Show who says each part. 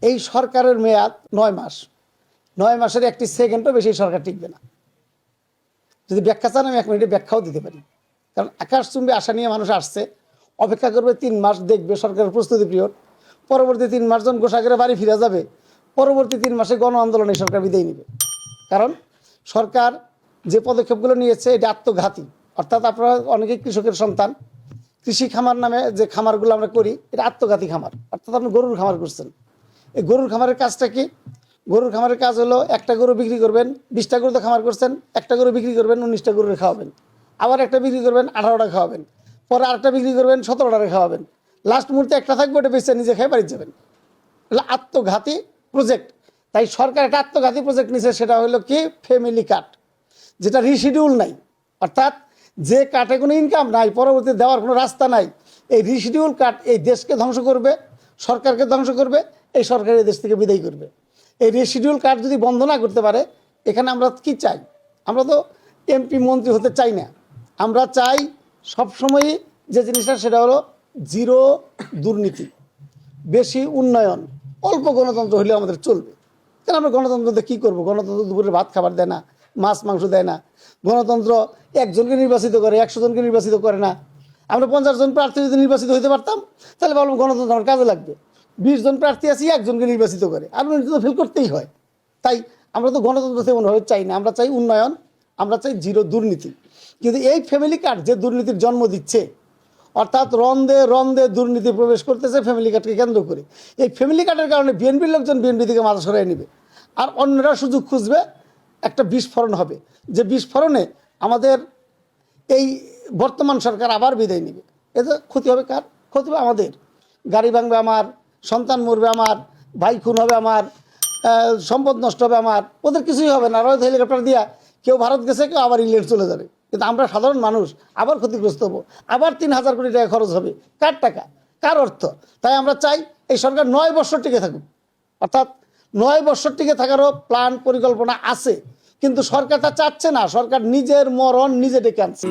Speaker 1: এই সরকারের মেয়াদ ৯ মাস। ৯ মাসের একটি সেকেন্ডও বেশি সরকার টিকবে না। যদি ব্যাখ্যা চান আমি 1 মিনিটে ব্যাখ্যাও দিতে পারি। কারণ আকাশচুম্বী আশা নিয়ে মানুষ আসছে, অপেক্ষা করবে 3 মাস, দেখবে সরকারের প্রস্তুতি পিরিয়ড। পরবর্তী 3 মাস যখন গোসাগরে বাড়ি ফিরে যাবে, পরবর্তী 3 মাসে গণ আন্দোলনে সরকার বিদায় নেবে। কারণ সরকার যে পদক্ষেপগুলো নিয়েছে এটা আত্মঘাতী। অর্থাৎ আপনারা অনেকেই কৃষকের সন্তান, কৃষি খামার নামে যে খামারগুলো আমরা করি এটা আত্মঘাতী খামার। অর্থাৎ আপনি গরুর খামার করছেন। এই গরুর খামারের কাজটা কি? গরুর খামারের কাজ হলো একটা গরু বিক্রি করবেন, 20টা গরু তো খামার করছেন, একটা গরু বিক্রি করবেন 19টা গরুরে খাওয়াবেন, আবার একটা বিক্রি করবেন 18টা খাওয়াবেন, পরে আরেকটা বিক্রি করবেন 17টারে খাওয়াবেন, লাস্ট মুহূর্তে একটা থাকবে ওটা বেঁচে নিজে খেয়ে বাড়ি যাবেন। এগুলো আত্মঘাতী প্রজেক্ট। তাই সরকার একটা আত্মঘাতী প্রজেক্ট নিছে, সেটা হলো কি ফ্যামিলি কার্ড, যেটা রিশিডিউল নাই। অর্থাৎ যে কার্ডে কোনো ইনকাম নাই, পরবর্তী দেওয়ার কোনো রাস্তা নাই, এই রিশিডিউল কার্ড এই দেশকে ধ্বংস করবে, সরকারকে ধ্বংস করবে, এই সরকার এই দেশ থেকে বিদায় করবে। এই রেসিডিউল কার্ড যদি বন্ধ না করতে পারে, এখানে আমরা কি চাই? আমরা তো এমপি মন্ত্রী হতে চাই না। আমরা চাই সবসময়ই যে জিনিসটা সেটা হলো জিরো দুর্নীতি, বেশি উন্নয়ন, অল্প গণতন্ত্র হলেও আমাদের চলবে। কেন আমরা গণতন্ত্রতে কী করবো? গণতন্ত্র দুপুরে ভাত খাবার দেয় না, মাছ মাংস দেয় না। গণতন্ত্র একজনকে নির্বাচিত করে, 100 জনকে নির্বাচিত করে না। আমরা 50 জন প্রার্থী যদি নির্বাচিত হতে পারতাম তাহলে ভাবলাম গণতন্ত্র আমার কাজে লাগবে। 20 জন প্রার্থী আছি, একজনকে নির্বাচিত করে, আর তো ফেল করতেই হয়। তাই আমরা তো গণতন্ত্র তেমনভাবে চাই না। আমরা চাই উন্নয়ন, আমরা চাই জিরো দুর্নীতি। কিন্তু এই ফ্যামিলি কার্ড যে দুর্নীতির জন্ম দিচ্ছে, অর্থাৎ রন্দে রন্দে দুর্নীতি প্রবেশ করতেছে ফ্যামিলি কার্ডকে কেন্দ্র করে। এই ফ্যামিলি কার্ডের কারণে বিএনপির লোকজন বিএনপি থেকে মাথা সরাই নেবে, আর অন্যরা সুযোগ খুঁজবে, একটা বিস্ফোরণ হবে। যে বিস্ফোরণে আমাদের এই বর্তমান সরকার আবার বিদায় নেবে। এতে ক্ষতি হবে কার? ক্ষতি হবে আমাদের। গাড়ি ভাঙবে আমার, সন্তান মরবে আমার, ভাই খুন হবে আমার, সম্পদ নষ্ট হবে আমার। ওদের কিছুই হবে না, রয়েছে হেলিকপ্টার দিয়া কেউ ভারত গেছে, কেউ আবার ইংল্যান্ড চলে যাবে। কিন্তু আমরা সাধারণ মানুষ আবার ক্ষতিগ্রস্ত হবো, আবার 3000 কোটি টাকা খরচ হবে। কার টাকা? কার অর্থ? তাই আমরা চাই এই সরকার 9 বছর টিকে থাকুক। অর্থাৎ 9 বছর টিকে থাকারও প্ল্যান পরিকল্পনা আছে, কিন্তু সরকার তা চাচ্ছে না। সরকার নিজের মরণ নিজে ডেকে আনছে।